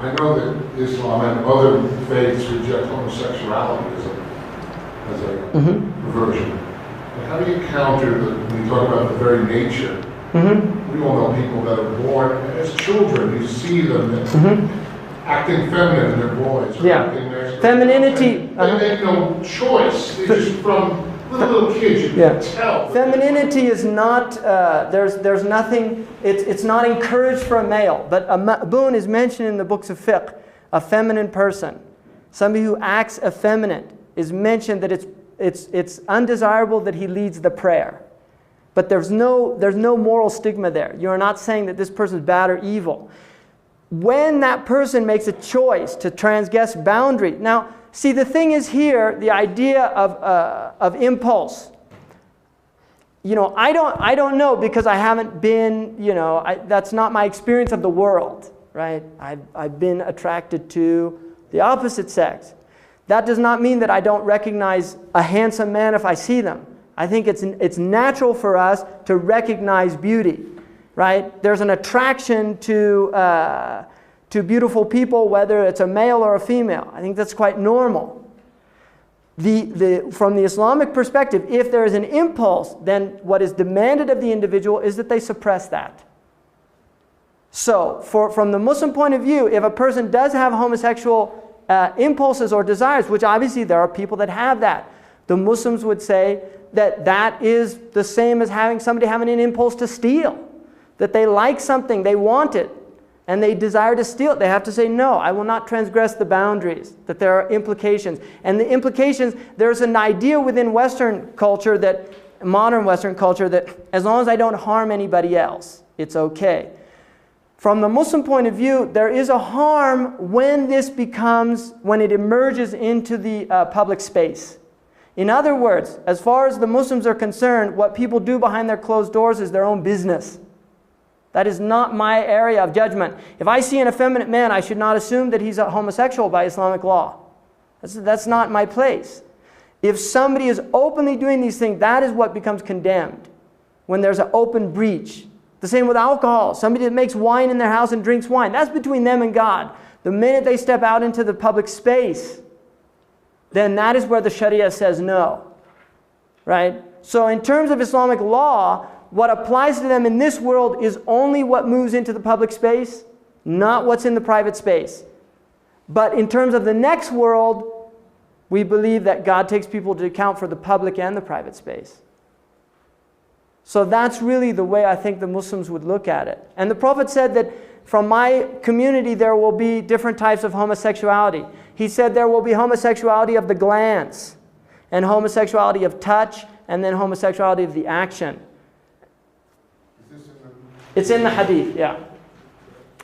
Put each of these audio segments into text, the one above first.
I know that Islam and other faiths reject homosexuality as a perversion. But how do you counter when you talk about the very nature? We all know people that are born as children. You see them acting feminine, they're boys. Acting Femininity. They make no choice. They just from little kids, you can tell. Femininity is not, there's nothing, it's not encouraged for a male. But a ma'boon is mentioned in the books of fiqh, a feminine person. Somebody who acts effeminate is mentioned that it's undesirable that he leads the prayer. But there's no moral stigma there. You're not saying that this person is bad or evil. When that person makes a choice to transgress boundary. Now, see, the thing is here, the idea of impulse. You know, I don't know because I haven't been, you know, that's not my experience of the world, right? I've been attracted to the opposite sex. That does not mean that I don't recognize a handsome man if I see them. I think it's natural for us to recognize beauty, right? There's an attraction to beautiful people, whether it's a male or a female. I think that's quite normal. From the Islamic perspective, if there is an impulse, then what is demanded of the individual is that they suppress that. So, from the Muslim point of view, if a person does have homosexual impulses or desires, which obviously there are people that have that, the Muslims would say that that is the same as having somebody having an impulse to steal. That they like something, they want it, and they desire to steal it. They have to say, no, I will not transgress the boundaries, that there are implications. And the implications, there's an idea within Western culture, modern Western culture, that as long as I don't harm anybody else, it's okay. From the Muslim point of view, there is a harm when when it emerges into the public space. In other words, as far as the Muslims are concerned, what people do behind their closed doors is their own business. That is not my area of judgment. If I see an effeminate man, I should not assume that he's a homosexual by Islamic law. That's not my place. If somebody is openly doing these things, that is what becomes condemned. When there's an open breach. The same with alcohol. Somebody that makes wine in their house and drinks wine, that's between them and God. The minute they step out into the public space, then that is where the Sharia says no. Right? So in terms of Islamic law, what applies to them in this world is only what moves into the public space, not what's in the private space. But in terms of the next world, we believe that God takes people to account for the public and the private space. So that's really the way I think the Muslims would look at it. And the Prophet said that from my community there will be different types of homosexuality. He said there will be homosexuality of the glance, and homosexuality of touch, and then homosexuality of the action. It's in the hadith, yeah.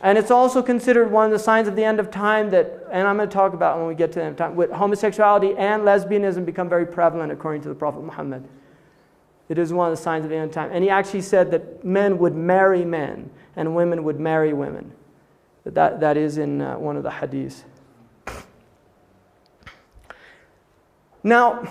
And it's also considered one of the signs of the end of time that, and I'm going to talk about when we get to the end of time, with homosexuality and lesbianism become very prevalent according to the Prophet Muhammad. It is one of the signs of the end of time. And he actually said that men would marry men and women would marry women. That is in one of the hadiths. Now,